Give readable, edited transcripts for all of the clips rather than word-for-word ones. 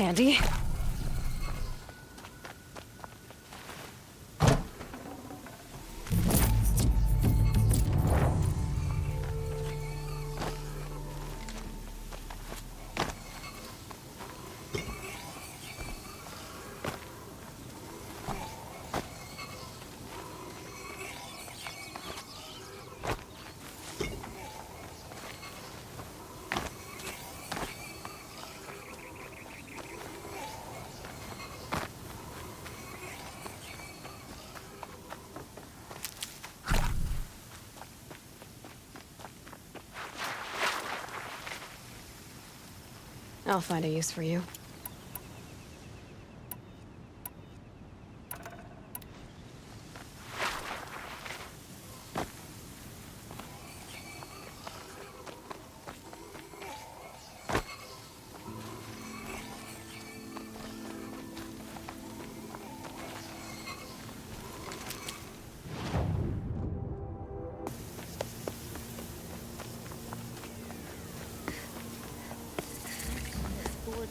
handy. I'll find a use for you.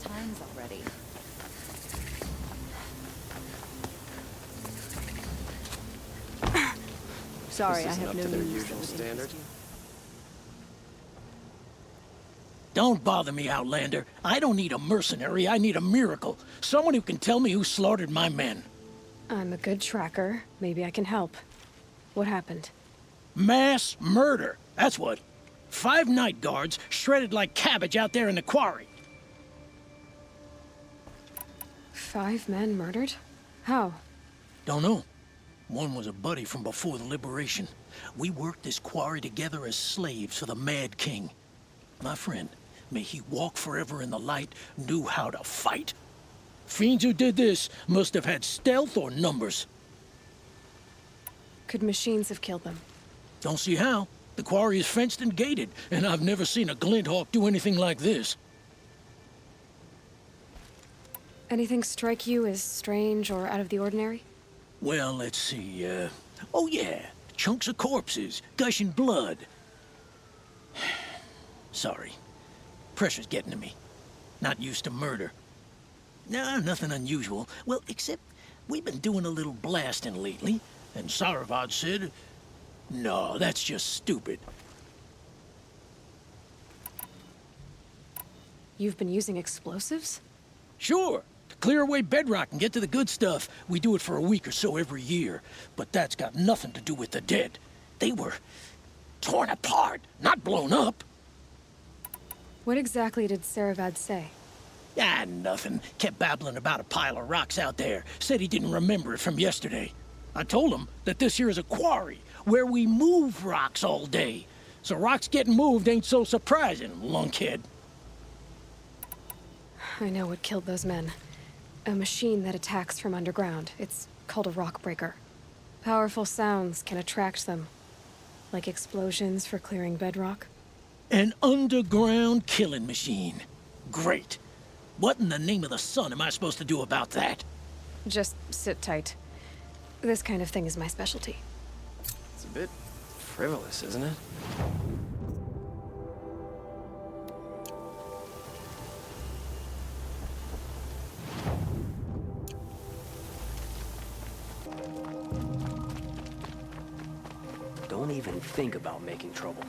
Times already. Sorry, This I isn't have up no to their news usual that would standard. interest you. Don't bother me, Outlander. I don't need a mercenary, I need a miracle. Someone who can tell me who slaughtered my men. I'm a good tracker. Maybe I can help. What happened? Mass murder, that's what. 5 night guards shredded like cabbage out there in the quarry. 5 men murdered? How? Don't know. One was a buddy from before the liberation. We worked this quarry together as slaves for the Mad King. My friend, may he walk forever in the light, knew how to fight. Fiends who did this must have had stealth or numbers. Could machines have killed them? Don't see how. The quarry is fenced and gated, and I've never seen a Glinthawk do anything like this. Anything strike you as strange or out of the ordinary? Well, let's see, oh yeah, chunks of corpses, gushing blood. Sorry. Pressure's getting to me. Not used to murder. Nah, nothing unusual. Well, except we've been doing a little blasting lately, and Saravad said, no, that's just stupid. You've been using explosives? Sure, to clear away bedrock and get to the good stuff. We do it for a week or so every year. But that's got nothing to do with the dead. They were torn apart, not blown up. What exactly did Saravad say? Ah, nothing. Kept babbling about a pile of rocks out there. Said he didn't remember it from yesterday. I told him that this here is a quarry, where we move rocks all day. So rocks getting moved ain't so surprising, lunkhead. I know what killed those men. A machine that attacks from underground. It's called a Rockbreaker. Powerful sounds can attract them. Like explosions for clearing bedrock. An underground killing machine. Great. What in the name of the sun am I supposed to do about that? Just sit tight. This kind of thing is my specialty. It's a bit frivolous, isn't it? Don't even think about making trouble.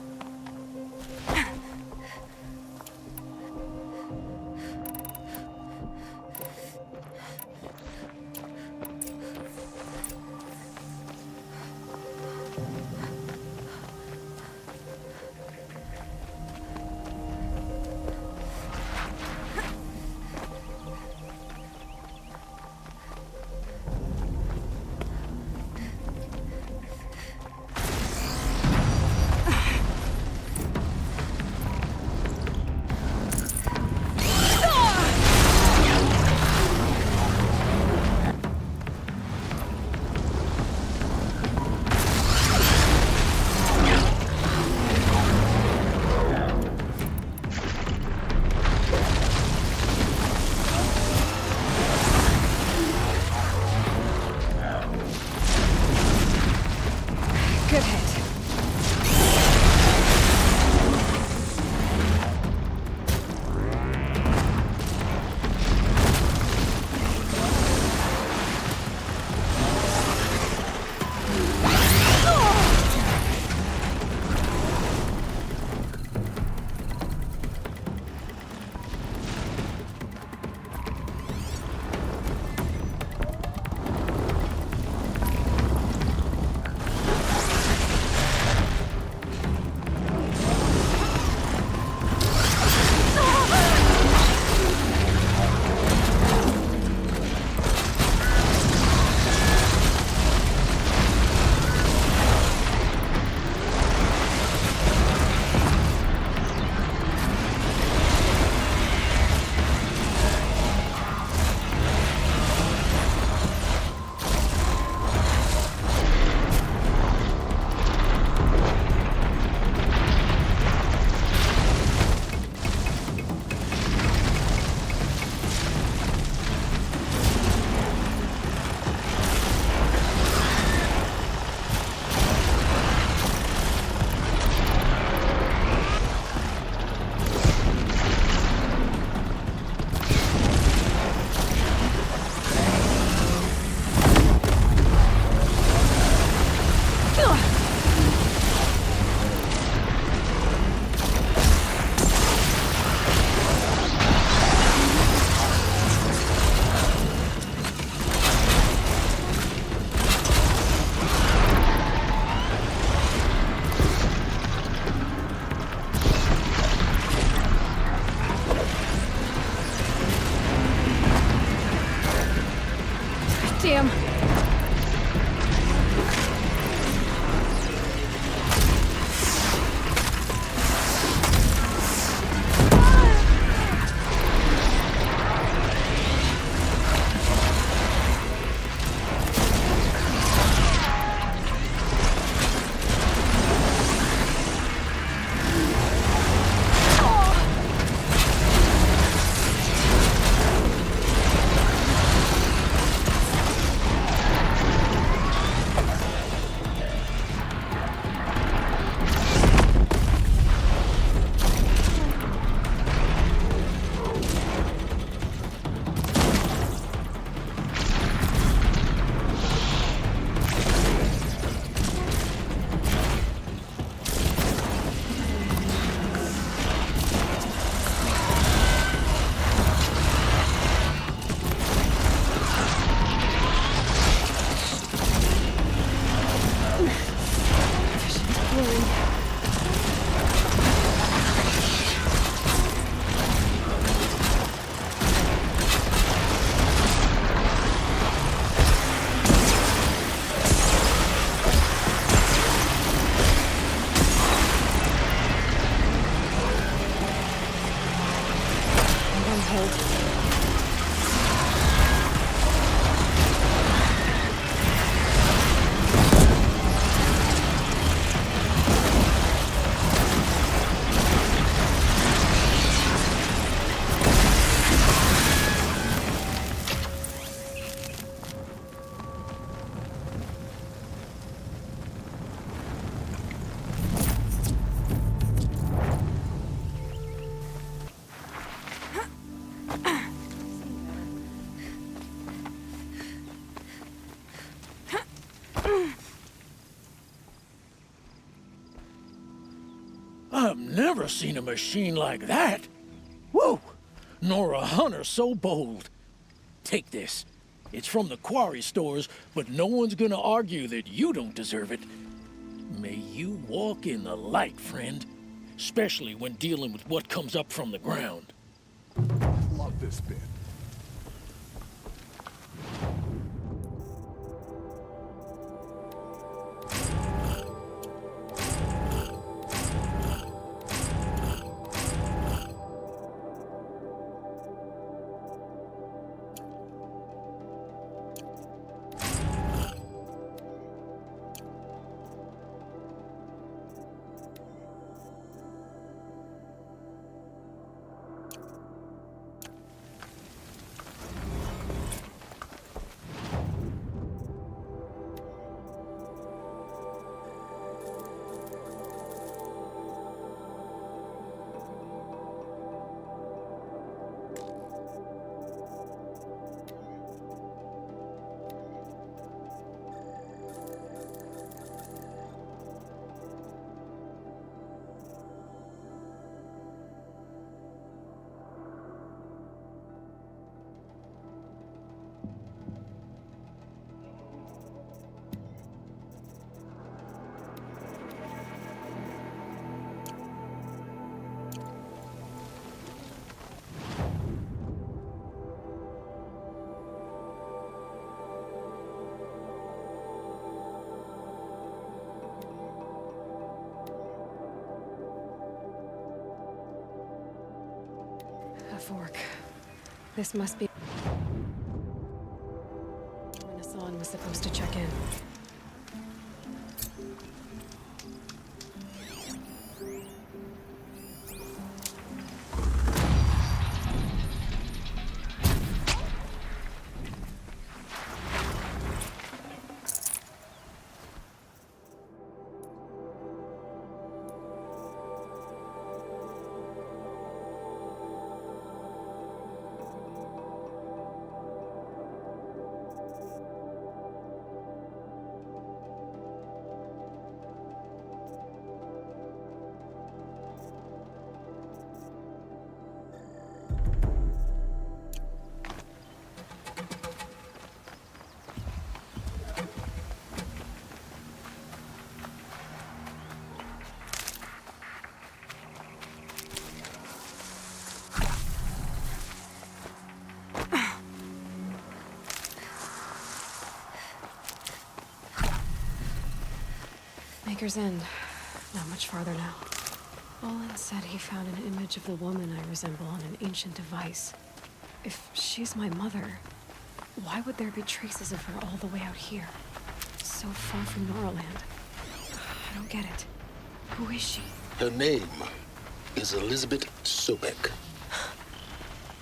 Never seen a machine like that. Whoa! Nor a hunter so bold. Take this. It's from the Quarry stores, but no one's gonna argue that you don't deserve it. May you walk in the light, friend. Especially when dealing with what comes up from the ground. Love this bit. Fork. This must be when Hassan was supposed to check in. Maker's End. Not much farther now. Olin said he found an image of the woman I resemble on an ancient device. If she's my mother, why would there be traces of her all the way out here? So far from Norland. I don't get it. Who is she? Her name is Elizabeth Sobek.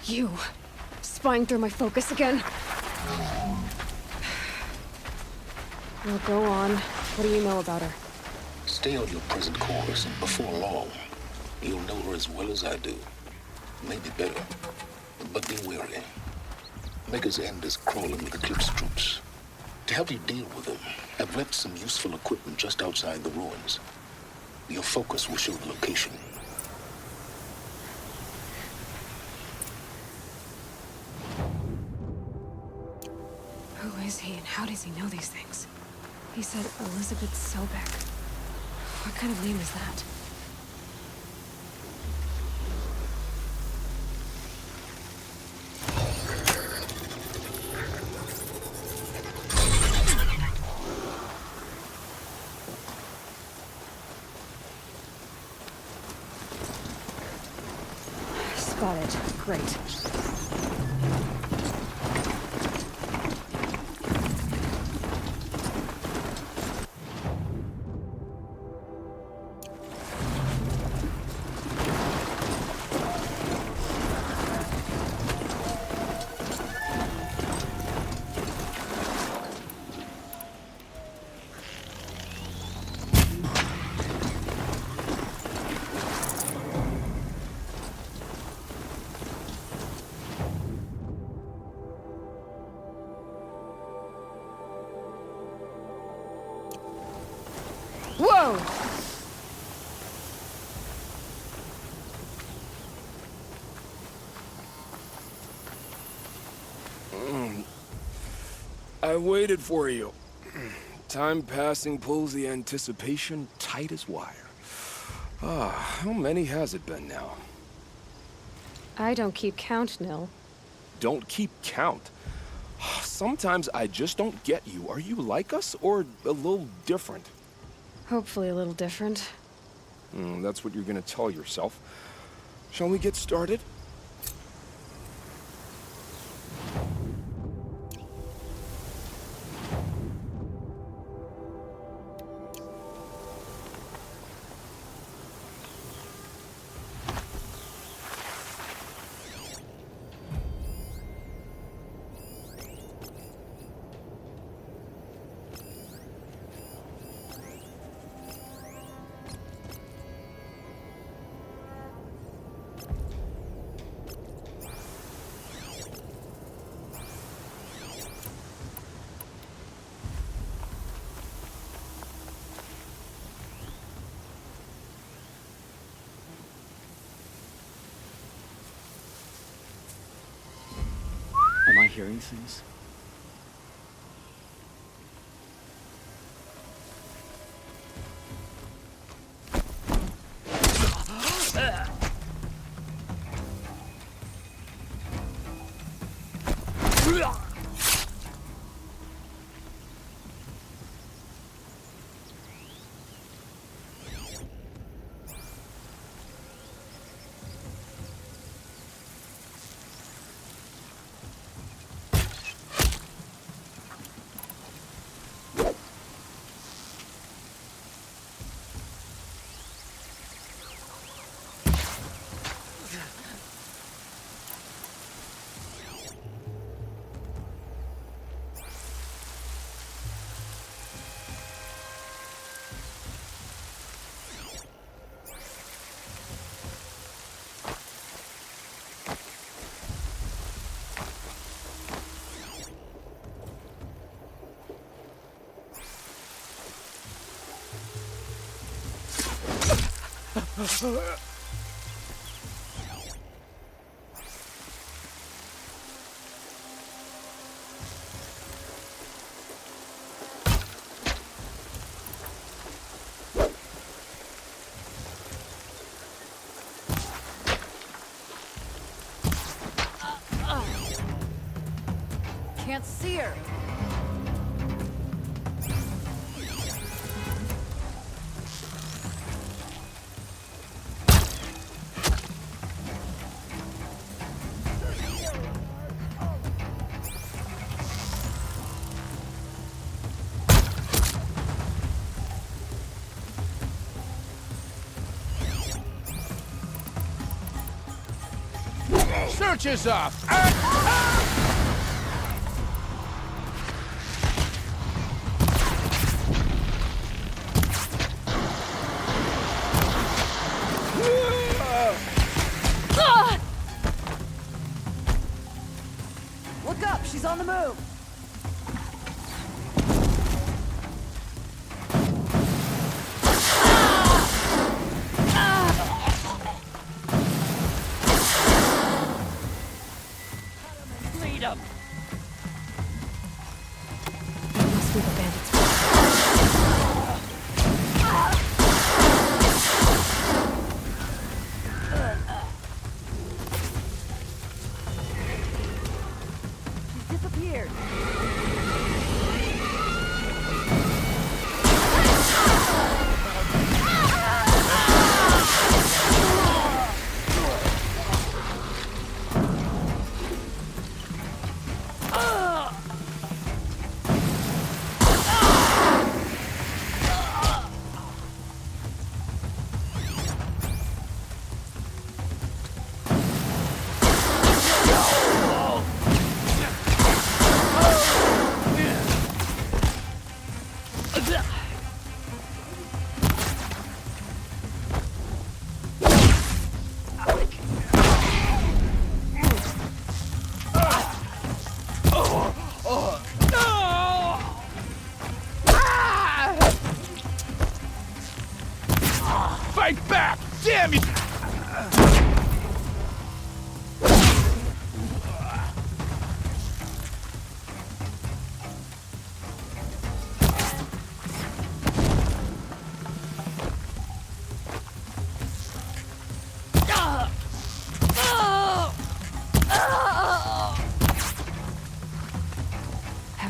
You. Spying through my focus again? Well, go on. What do you know about her? Stay on your present course, and before long, you'll know her as well as I do. Maybe better, but be wary. Maker's End is crawling with Eclipse troops. To help you deal with them, I've left some useful equipment just outside the ruins. Your focus will show the location. Who is he and how does he know these things? He said Elizabeth Sobek. What kind of name is that? Spotted. Great. Whoa! I waited for you. Time passing pulls the anticipation tight as wire. How many has it been now? I don't keep count, Nil. Don't keep count. Sometimes I just don't get you. Are you like us, or a little different? Hopefully a little different. That's what you're gonna tell yourself. Shall we get started? Am I hearing things? Can't see her. Search is up! Look up, she's on the move. Lead 'em. That must be the bandits. Disappeared.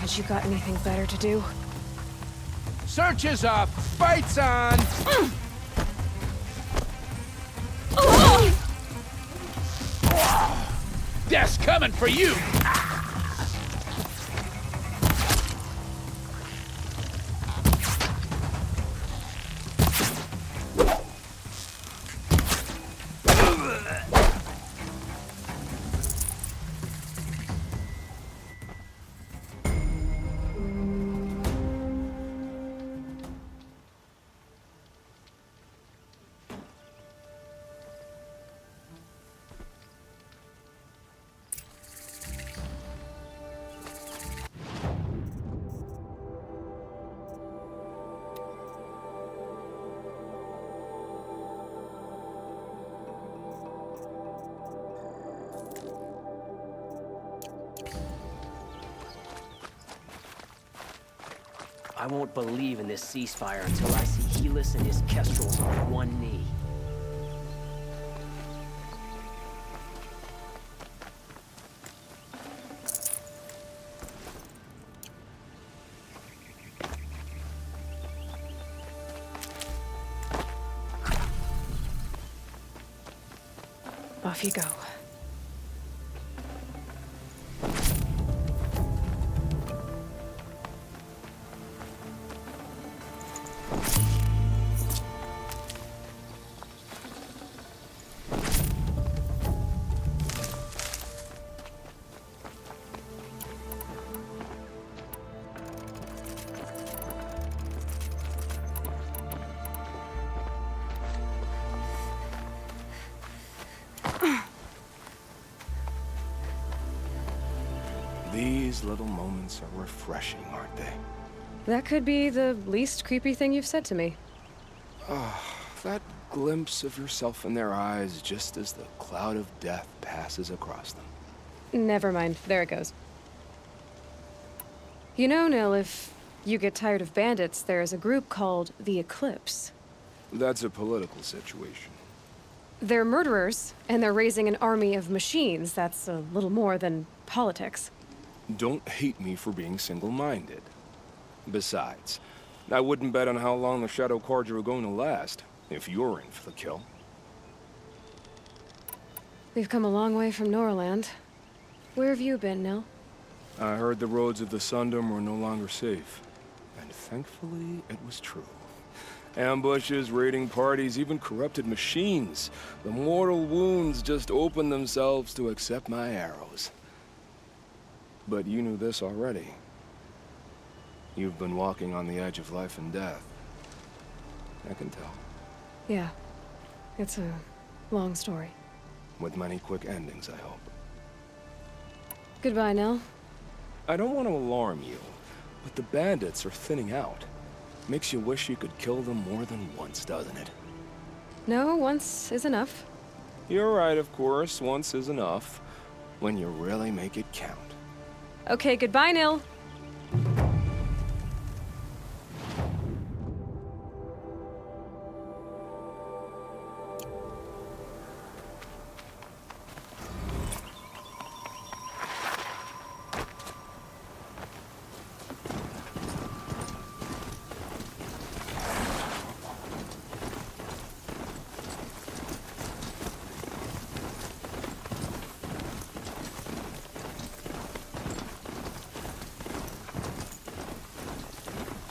Haven't you got anything better to do? Search is up! Fights on! Death's coming for you! I won't believe in this ceasefire until I see Helis and his kestrels on one knee. Off you go. These little moments are refreshing, aren't they? That could be the least creepy thing you've said to me. That glimpse of yourself in their eyes just as the cloud of death passes across them. Never mind. There it goes. You know, Nil, if you get tired of bandits, there's a group called the Eclipse. That's a political situation. They're murderers, and they're raising an army of machines. That's a little more than politics. Don't hate me for being single-minded. Besides, I wouldn't bet on how long the Shadow Cards are going to last, if you're in for the kill. We've come a long way from Norland. Where have you been, Nil? I heard the roads of the Sundom were no longer safe. And thankfully, it was true. Ambushes, raiding parties, even corrupted machines. The mortal wounds just opened themselves to accept my arrows. But you knew this already. You've been walking on the edge of life and death. I can tell. Yeah. It's a long story. With many quick endings, I hope. Goodbye, Nil. I don't want to alarm you, but the bandits are thinning out. Makes you wish you could kill them more than once, doesn't it? No, once is enough. You're right, of course. Once is enough. When you really make it count. Okay, goodbye, Nil.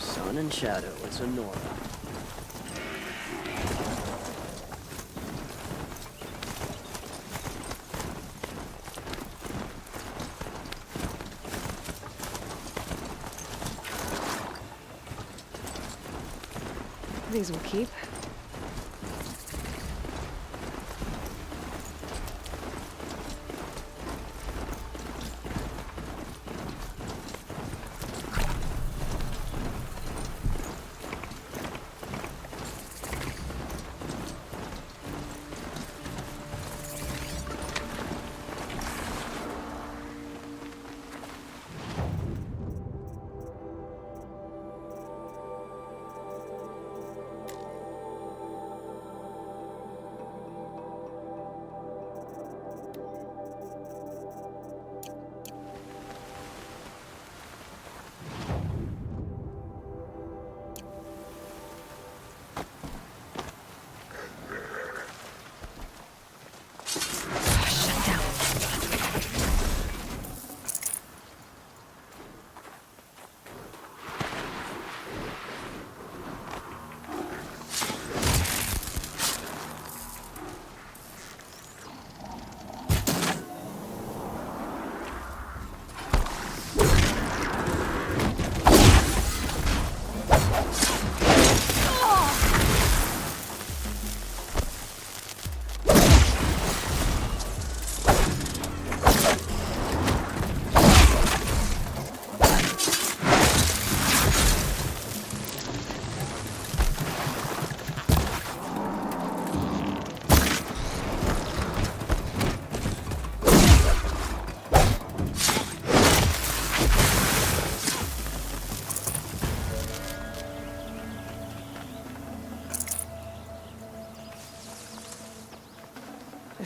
Sun and shadow, it's a Nora. These will keep.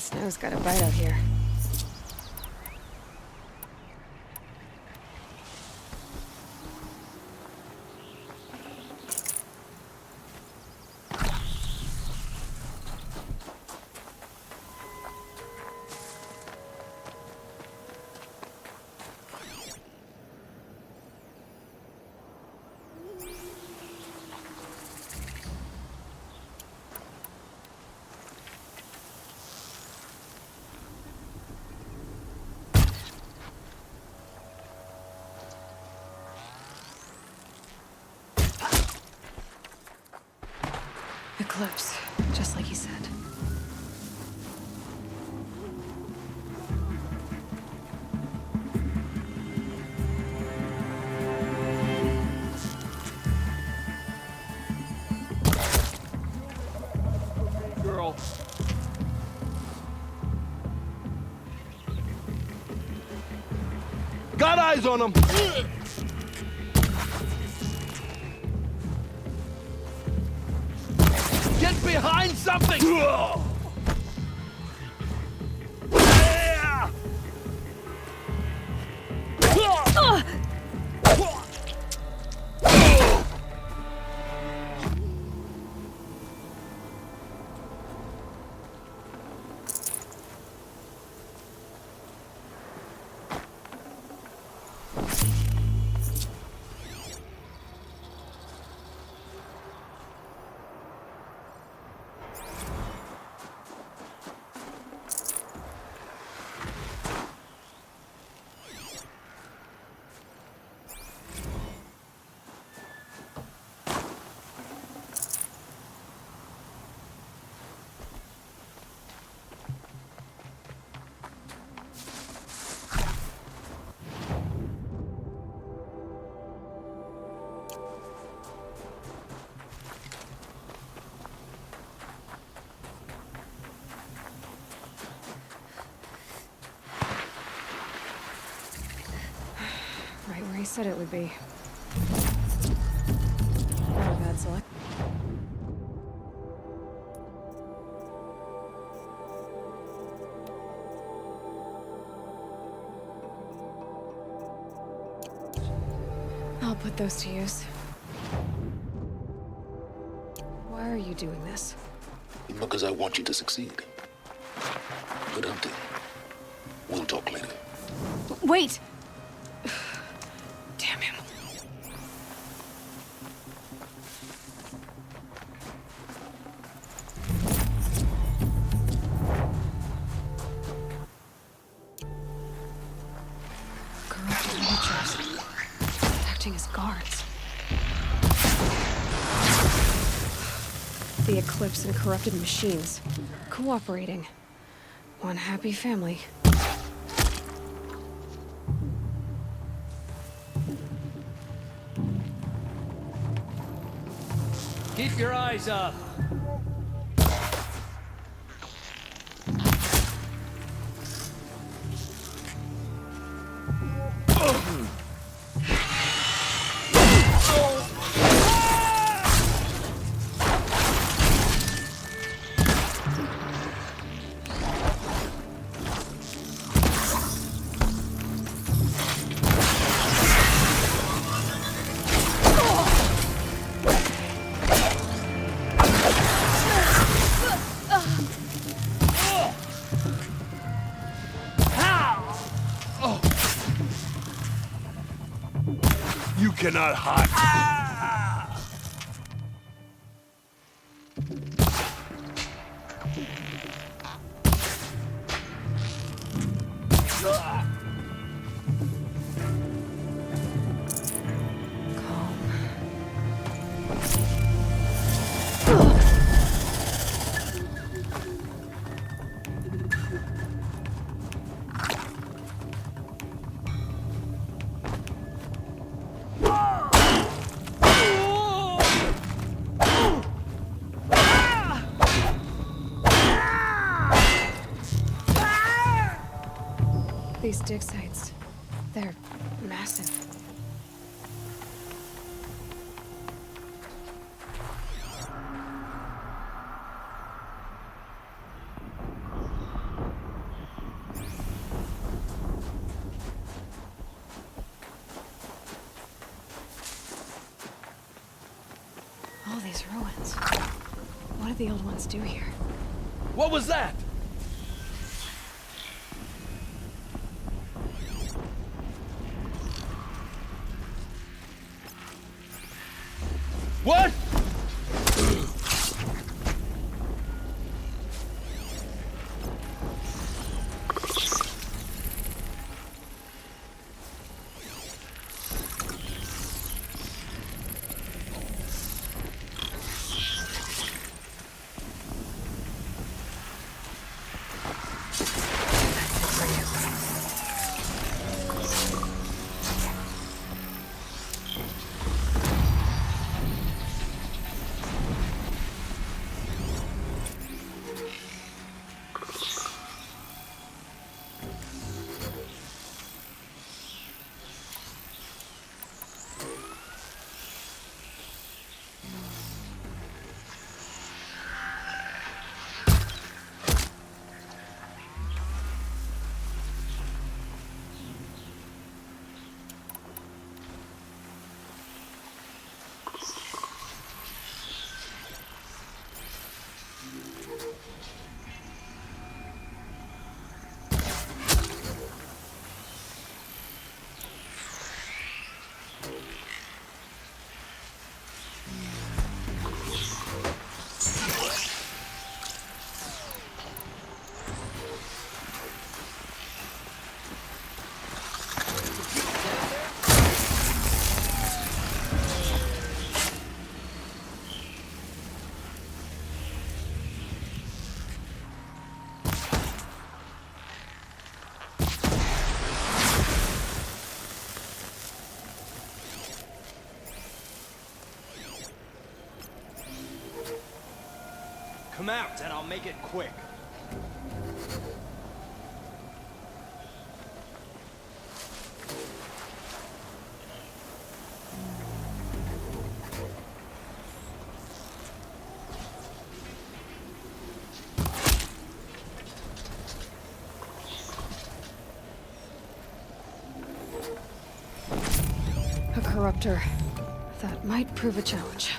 snow's got a bite out here. Eclipse, just like he said. Girl. Got eyes on him! Get behind something! Right where he said it would be. Not a bad select. I'll put those to use. Why are you doing this? Because I want you to succeed. Good hunting. We'll talk later. Wait! Damn him. Corrupted vultures. Acting as guards. The Eclipse and corrupted machines. Cooperating. One happy family. Keep your eyes up. You cannot hide. These dig sites, they're massive. these ruins. What did the old ones do here? What was that? What? Come out, and I'll make it quick. A corruptor. That might prove a challenge.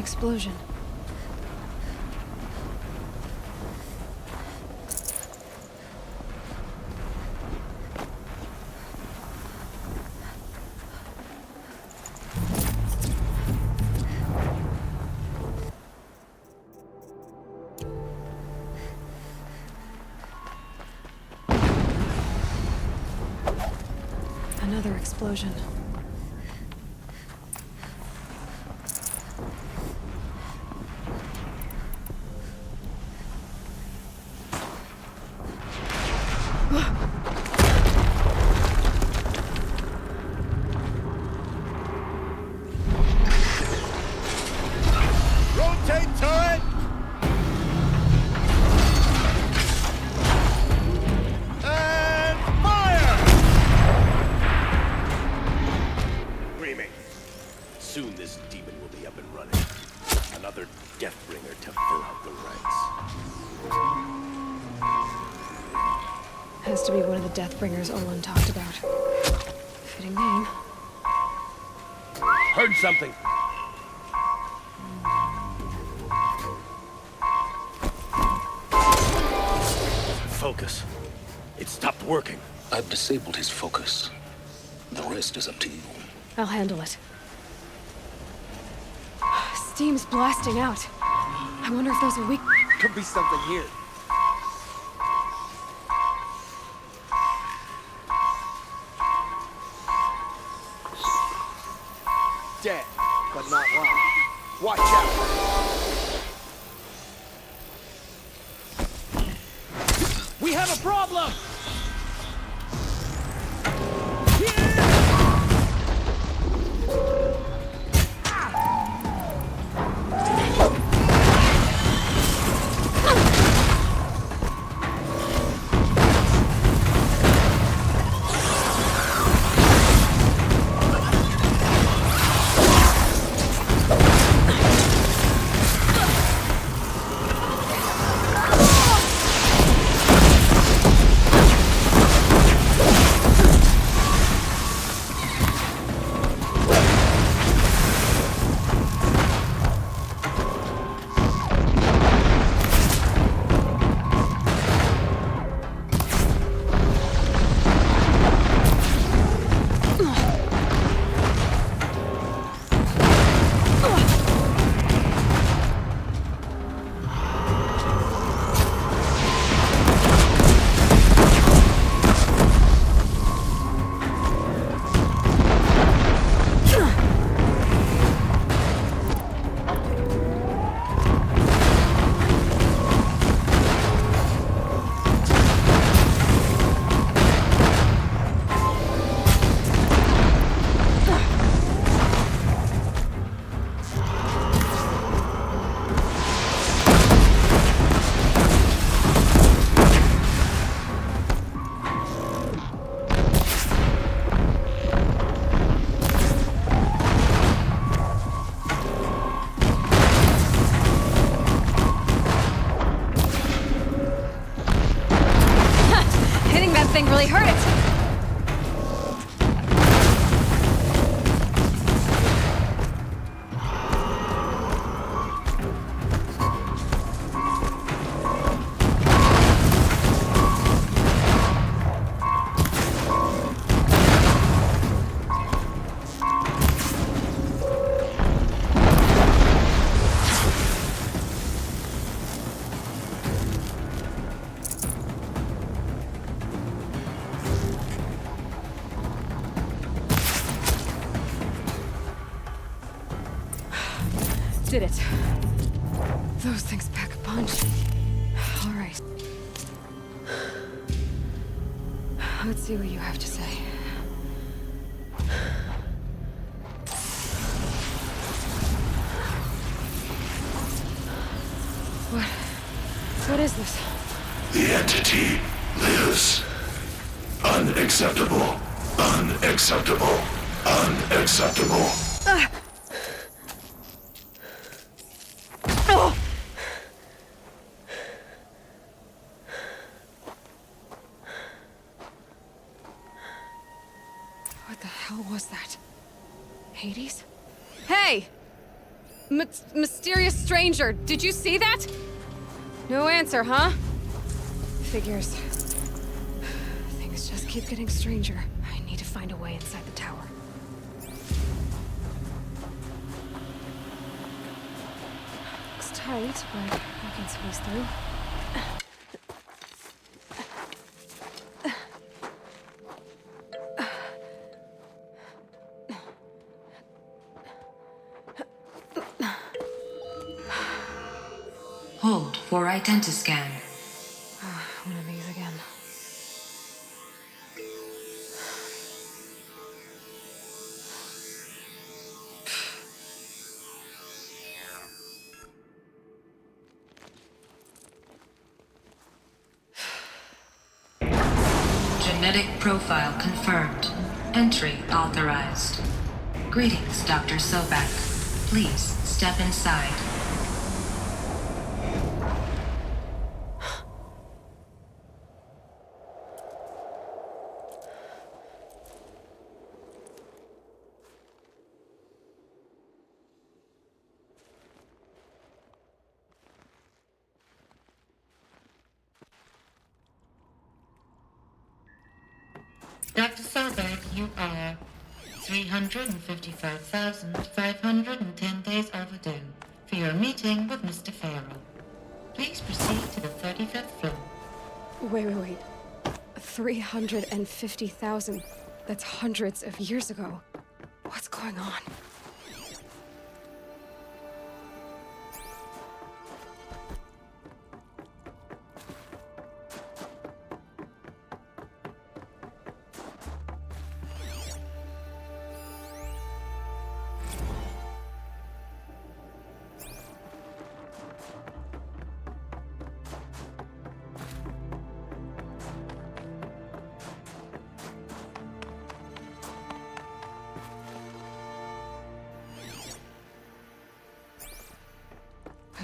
explosion. Another explosion. Rotate turret! And fire! Screaming. Soon this demon will be up and running. Another Deathbringer to fill out the ranks. Has to be one of the Deathbringers Olin talked about. Fitting name. Heard something. Focus. It stopped working. I've disabled his focus. The rest is up to you. I'll handle it. Steam's blasting out. I wonder if those are weak. Could be something here. Dead, but not wrong. Watch out! We have a problem! Really hurt it. Did it. Those things pack a punch. All right. Let's see what you have to say. What is this? The entity lives. Unacceptable. Unacceptable. Unacceptable. What the hell was that? Hades? Hey! Mysterious stranger, did you see that? No answer, huh? Figures. Things just keep getting stranger. I need to find a way inside the tower. Looks tight, but I can squeeze through. Hold for identiscan. One of these again. Genetic profile confirmed. Entry authorized. Greetings, Dr. Sobek. Please step inside. Dr. Sobek, you are 355,510 days overdue for your meeting with Mr. Faro. Please proceed to the 35th floor. Wait. 350,000. That's hundreds of years ago. What's going on?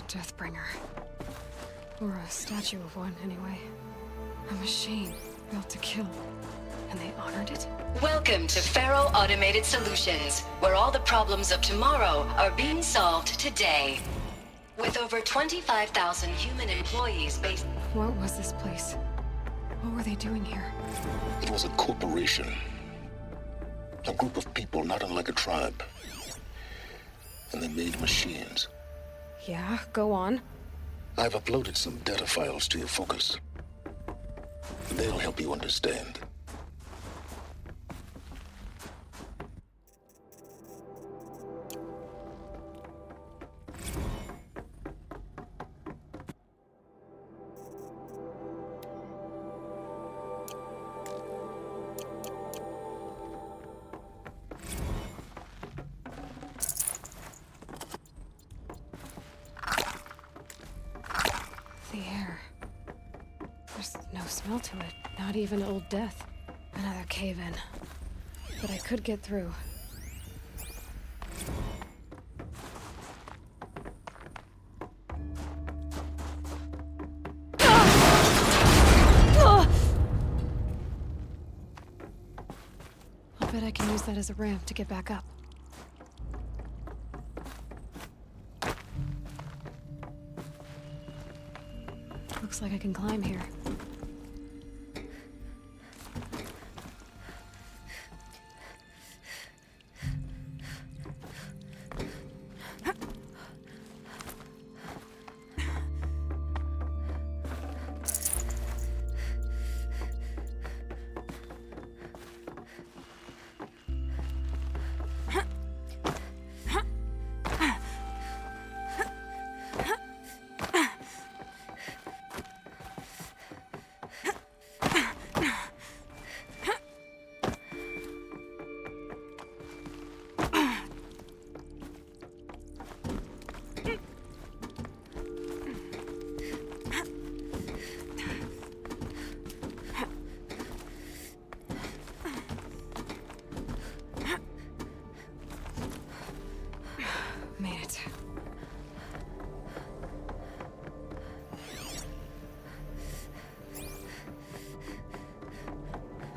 Deathbringer. Or a statue of one, anyway. A machine built to kill. And they honored it? Welcome to Faro Automated Solutions, where all the problems of tomorrow are being solved today. With over 25,000 human employees based... What was this place? What were they doing here? It was a corporation. A group of people not unlike a tribe. And they made machines. Yeah, go on. I've uploaded some data files to your focus. They'll help you understand. Smell to it. Not even old death. Another cave-in. But I could get through. I'll bet I can use that as a ramp to get back up. Looks like I can climb here.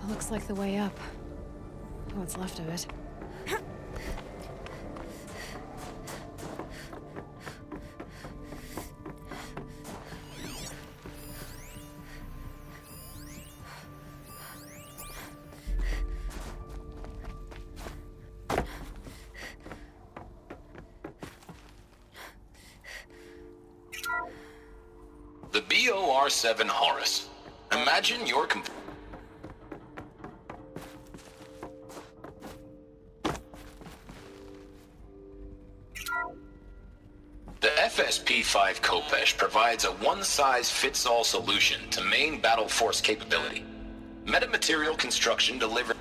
Looks like the way up. What's left of it. BOR-7 Horus. Imagine you're The FSP-5 Kopesh provides a one-size-fits-all solution to main battle force capability. Metamaterial construction delivered.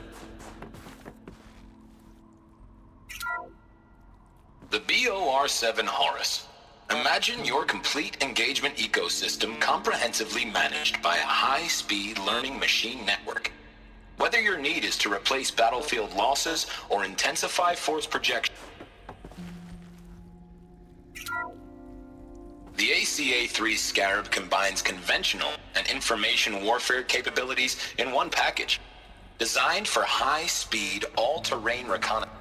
The BOR-7 Horus. Imagine your complete engagement ecosystem comprehensively managed by a high-speed learning machine network. Whether your need is to replace battlefield losses or intensify force projection. The ACA-3 Scarab combines conventional and information warfare capabilities in one package, designed for high-speed, all-terrain reconnaissance.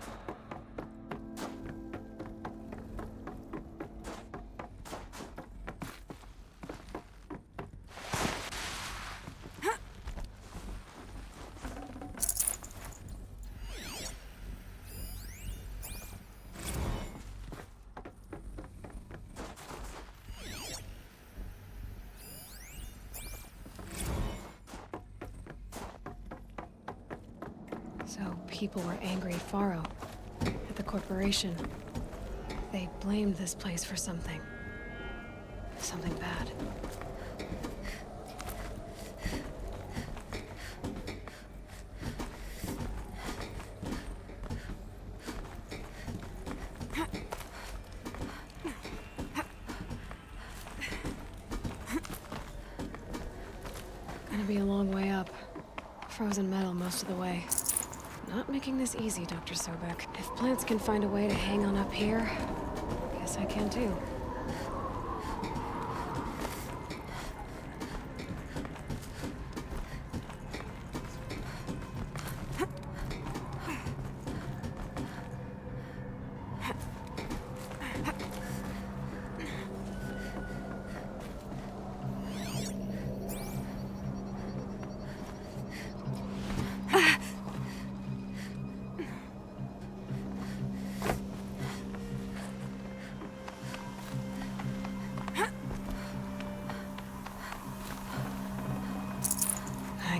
So people were angry at Faro, at the corporation. They blamed this place for something. Something bad. Gonna be a long way up. Frozen metal most of the way. Not making this easy, Dr. Sobek. If plants can find a way to hang on up here, guess I can too.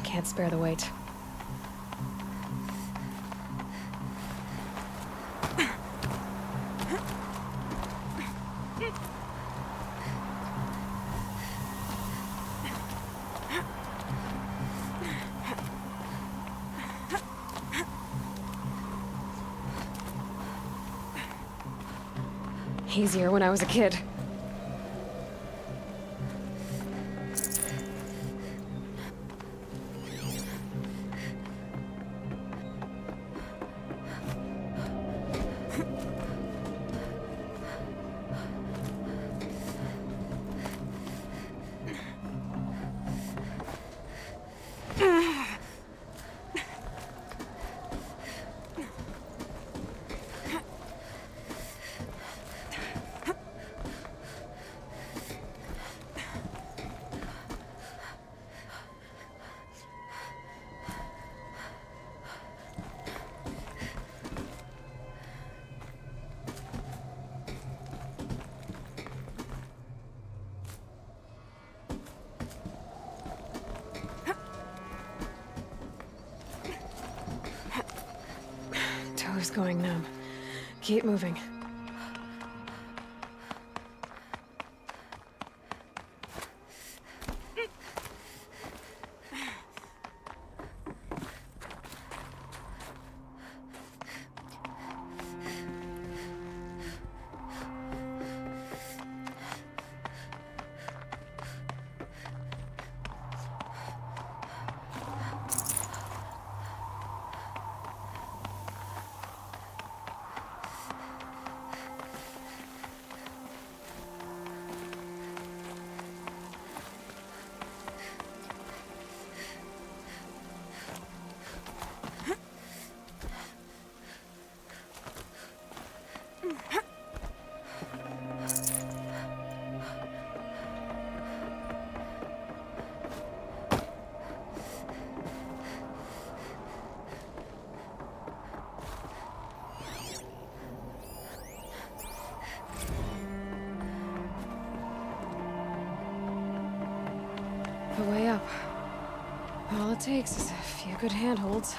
Can't spare the weight. Easier when I was a kid. Toe's going numb. Keep moving. it takes is a few good handholds.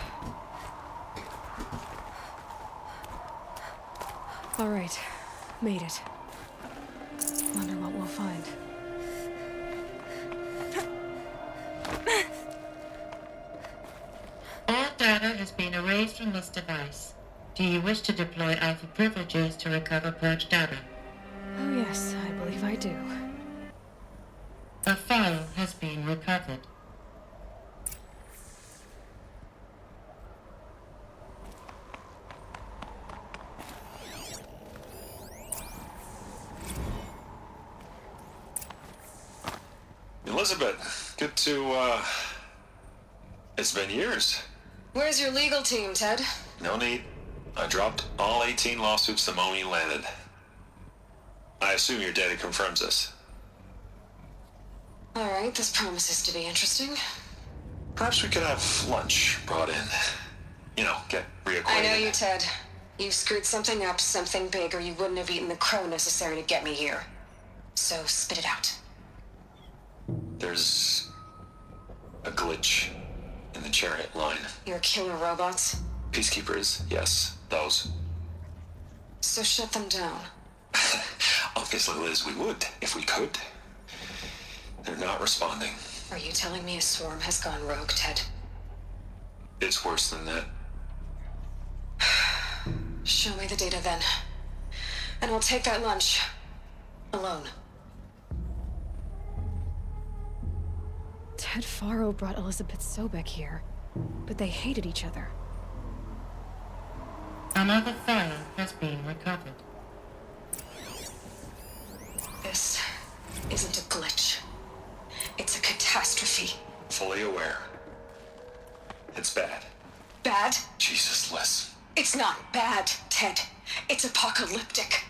All right, made it. Wonder what we'll find. All data has been erased from this device. Do you wish to deploy Alpha privileges to recover purged data? Oh yes, I believe I do. A file has been recovered. Elizabeth, good to, it's been years. Where's your legal team, Ted? No need. I dropped all 18 lawsuits the moment you landed. I assume your data confirms this. All right, this promises to be interesting. Perhaps we could have lunch brought in. You know, get reacquainted. I know you, Ted. You screwed something up, something big, or you wouldn't have eaten the crow necessary to get me here. So spit it out. There's a glitch in the chariot line. Your killer robots? Peacekeepers, yes, those. So shut them down. Obviously, Liz, we would, if we could. They're not responding. Are you telling me a swarm has gone rogue, Ted? It's worse than that. Show me the data then. And I'll take that lunch. Alone. Ted Faro brought Elizabeth Sobek here, but they hated each other. Another file has been recovered. This isn't a glitch. It's a catastrophe. Fully aware. It's bad. Bad? Jesus, Liz. It's not bad, Ted. It's apocalyptic.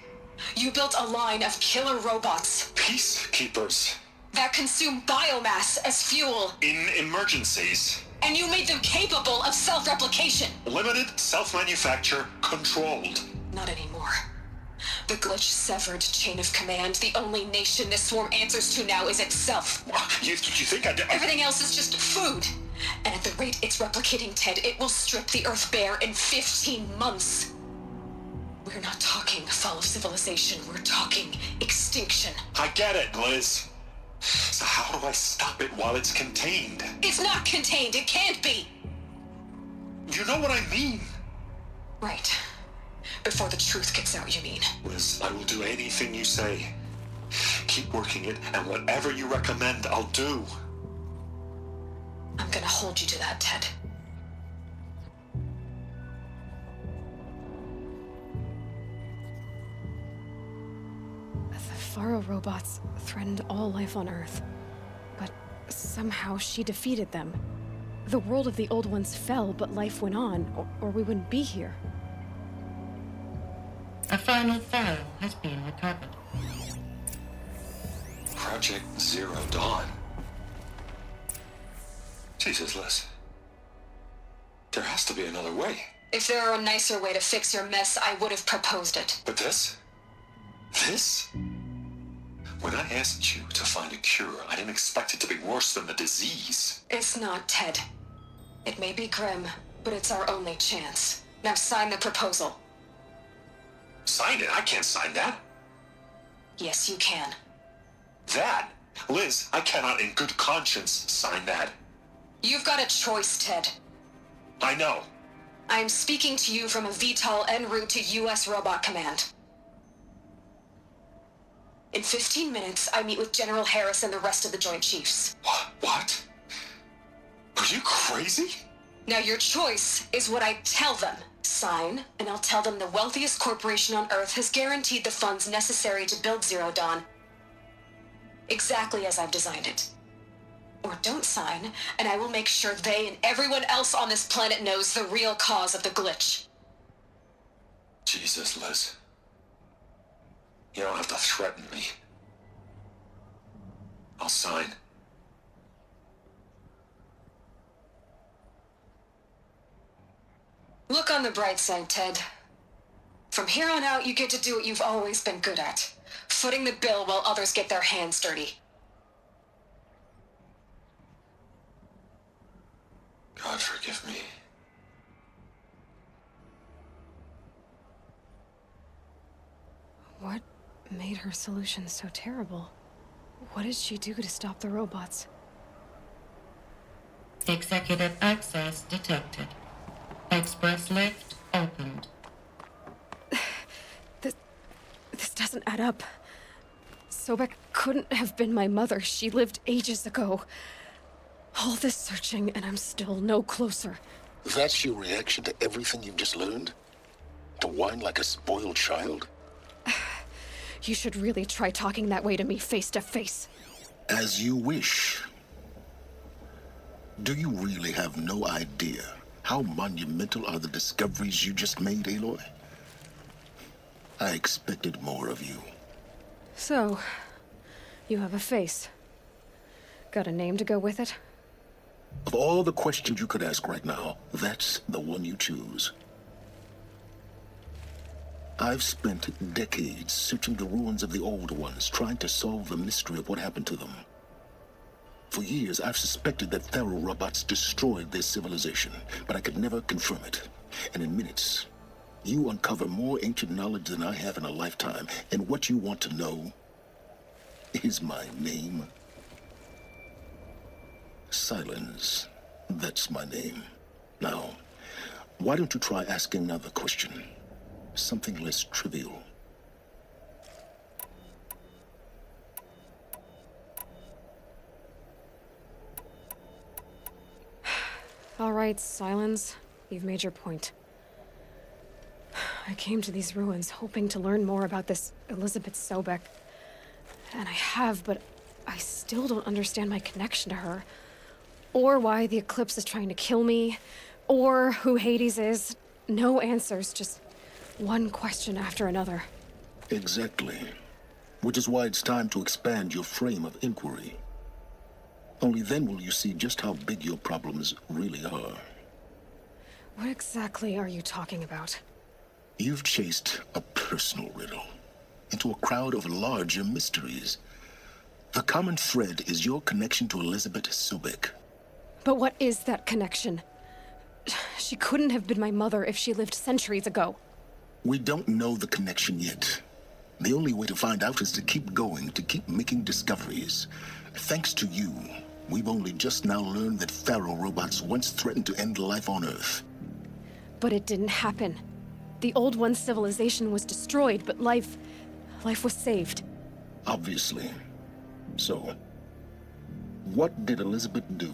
You built a line of killer robots. Peacekeepers. That consume biomass as fuel. In emergencies. And you made them capable of self-replication. Limited, self-manufacture, controlled. Not anymore. The glitch severed chain of command. The only nation this swarm answers to now is itself. You think I did? Everything else is just food. And at the rate it's replicating, Ted, it will strip the Earth bare in 15 months. We're not talking fall of civilization. We're talking extinction. I get it, Liz. So how do I stop it while it's contained? It's not contained. It can't be. You know what I mean. Right. Before the truth gets out, you mean? Liz, I will do anything you say. Keep working it, and whatever you recommend, I'll do. I'm gonna hold you to that, Ted. The Faro robots threatened all life on Earth, but somehow she defeated them. The world of the old ones fell, but life went on, or we wouldn't be here. A final file has been recovered. Project Zero Dawn. Jesus, Liz. There has to be another way. If there were a nicer way to fix your mess, I would have proposed it. But this? This? When I asked you to find a cure, I didn't expect it to be worse than the disease. It's not, Ted. It may be grim, but it's our only chance. Now sign the proposal. Sign it? I can't sign that. Yes, you can. That? Liz, I cannot in good conscience sign that. You've got a choice, Ted. I know. I'm speaking to you from a VTOL en route to U.S. Robot Command. In 15 minutes, I meet with General Harris and the rest of the Joint Chiefs. What? Are you crazy? Now your choice is what I tell them. Sign, and I'll tell them the wealthiest corporation on Earth has guaranteed the funds necessary to build Zero Dawn. Exactly as I've designed it. Or don't sign, and I will make sure they and everyone else on this planet knows the real cause of the glitch. Jesus, Liz. You don't have to threaten me. I'll sign. Look on the bright side, Ted. From here on out, you get to do what you've always been good at. Footing the bill while others get their hands dirty. God forgive me. What made her solution so terrible? What did she do to stop the robots? Executive access detected. Express lift opened. This doesn't add up. Sobek couldn't have been my mother. She lived ages ago. All this searching, and I'm still no closer. That's your reaction to everything you've just learned? To whine like a spoiled child? You should really try talking that way to me face to face. As you wish. Do you really have no idea how monumental are the discoveries you just made, Aloy? I expected more of you. So, you have a face. Got a name to go with it? Of all the questions you could ask right now, that's the one you choose. I've spent decades searching the ruins of the old ones, trying to solve the mystery of what happened to them. For years, I've suspected that Faro robots destroyed their civilization, but I could never confirm it. And in minutes, you uncover more ancient knowledge than I have in a lifetime, and what you want to know is my name. Sylens. That's my name. Now, why don't you try asking another question? Something less trivial. All right, Sylens. You've made your point. I came to these ruins hoping to learn more about this Elizabeth Sobek. And I have, but I still don't understand my connection to her. Or why the Eclipse is trying to kill me. Or who Hades is. No answers, just one question after another. Exactly. Which is why it's time to expand your frame of inquiry. Only then will you see just how big your problems really are. What exactly are you talking about? You've chased a personal riddle into a crowd of larger mysteries. The common thread is your connection to Elizabeth Sobek. But what is that connection? She couldn't have been my mother if she lived centuries ago. We don't know the connection yet. The only way to find out is to keep going, to keep making discoveries. Thanks to you, we've only just now learned that Faro robots once threatened to end life on Earth. But it didn't happen. The Old One's civilization was destroyed, but life was saved. Obviously. So, what did Elizabeth do?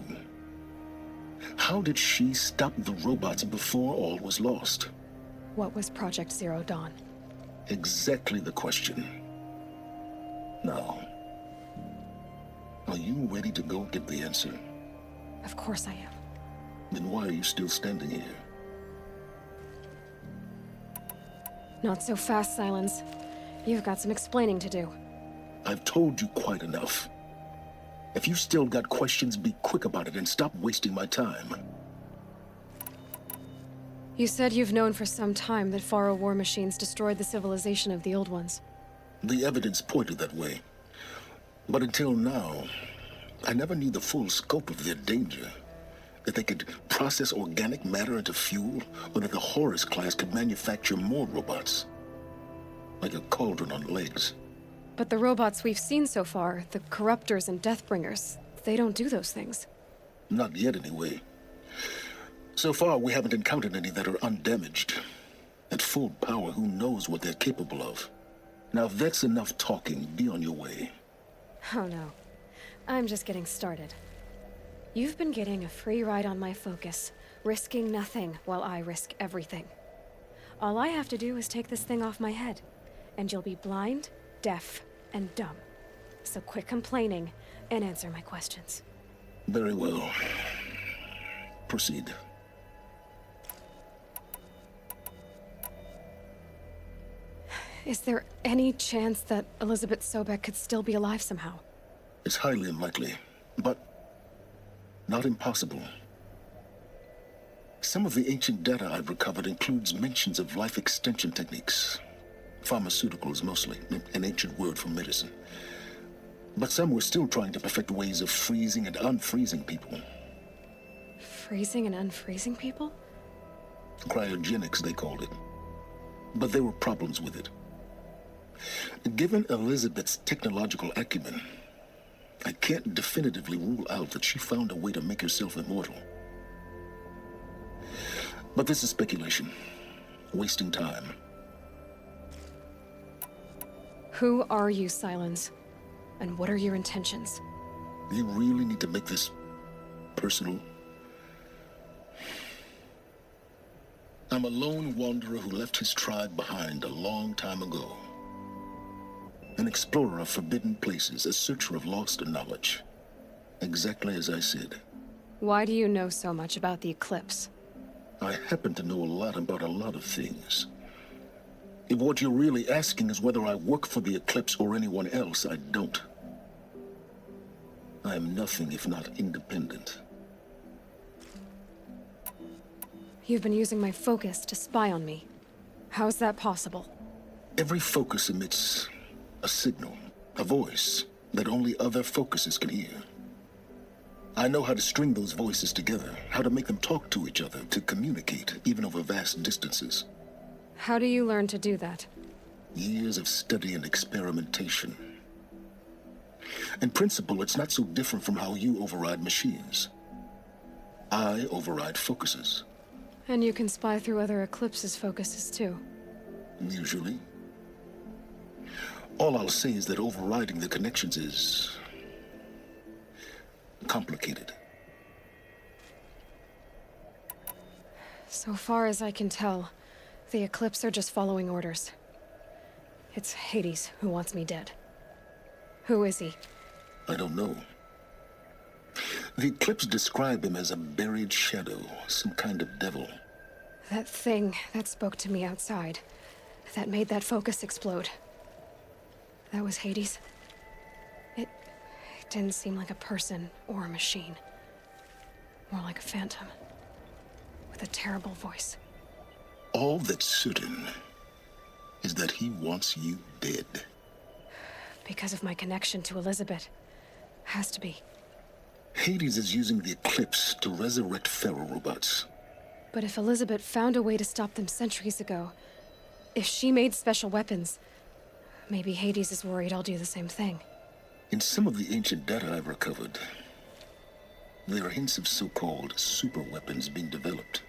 How did she stop the robots before all was lost? What was Project Zero Dawn? Exactly the question. Now, are you ready to go get the answer? Of course I am. Then why are you still standing here? Not so fast, Sylens. You've got some explaining to do. I've told you quite enough. If you still got questions, be quick about it and stop wasting my time. You said you've known for some time that Faro war machines destroyed the civilization of the Old Ones. The evidence pointed that way. But until now, I never knew the full scope of their danger. That they could process organic matter into fuel, or that the Horus class could manufacture more robots. Like a cauldron on legs. But the robots we've seen so far, the Corruptors and Deathbringers, they don't do those things. Not yet, anyway. So far, we haven't encountered any that are undamaged. At full power, who knows what they're capable of? Now, if that's enough talking, be on your way. Oh no. I'm just getting started. You've been getting a free ride on my focus, risking nothing while I risk everything. All I have to do is take this thing off my head, and you'll be blind, deaf, and dumb. So quit complaining and answer my questions. Very well. Proceed. Is there any chance that Elizabeth Sobek could still be alive somehow? It's highly unlikely, but not impossible. Some of the ancient data I've recovered includes mentions of life extension techniques. Pharmaceuticals, mostly, an ancient word for medicine. But some were still trying to perfect ways of freezing and unfreezing people. Freezing and unfreezing people? Cryogenics, they called it. But there were problems with it. Given Elizabeth's technological acumen, I can't definitively rule out that she found a way to make herself immortal. But this is speculation. Wasting time. Who are you, Sylens? And what are your intentions? You really need to make this personal? I'm a lone wanderer who left his tribe behind a long time ago. An explorer of forbidden places, a searcher of lost knowledge. Exactly as I said. Why do you know so much about the Eclipse? I happen to know a lot about a lot of things. If what you're really asking is whether I work for the Eclipse or anyone else, I don't. I am nothing if not independent. You've been using my focus to spy on me. How is that possible? Every focus emits a signal, a voice that only other focuses can hear. I know how to string those voices together, how to make them talk to each other, to communicate, even over vast distances. How do you learn to do that? Years of study and experimentation. In principle, it's not so different from how you override machines. I override focuses. And you can spy through other Eclipse's focuses too. Usually. All I'll say is that overriding the connections is complicated. So far as I can tell, the Eclipse are just following orders. It's Hades who wants me dead. Who is he? I don't know. The Eclipse describe him as a buried shadow, some kind of devil. That thing that spoke to me outside, that made that focus explode. That was Hades. It didn't seem like a person or a machine. More like a phantom. With a terrible voice. All that's certain is that he wants you dead. Because of my connection to Elizabeth. Has to be. Hades is using the Eclipse to resurrect Faro robots. But if Elizabeth found a way to stop them centuries ago, if she made special weapons, maybe Hades is worried I'll do the same thing. In some of the ancient data I've recovered, there are hints of so-called super weapons being developed.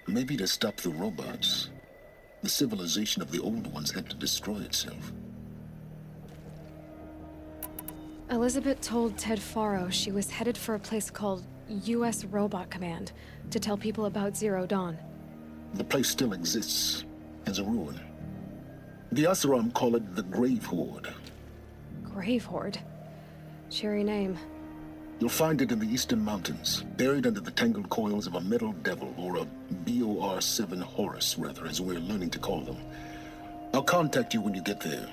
Maybe to stop the robots, the civilization of the old ones had to destroy itself. Elizabeth told Ted Faro she was headed for a place called U.S. Robot Command to tell people about Zero Dawn. The place still exists as a ruin. The Oseram call it the Grave-Hoard. Grave-Hoard? Cheery name. You'll find it in the eastern mountains, buried under the tangled coils of a metal devil, or a BOR-7 Horus, rather, as we're learning to call them. I'll contact you when you get there.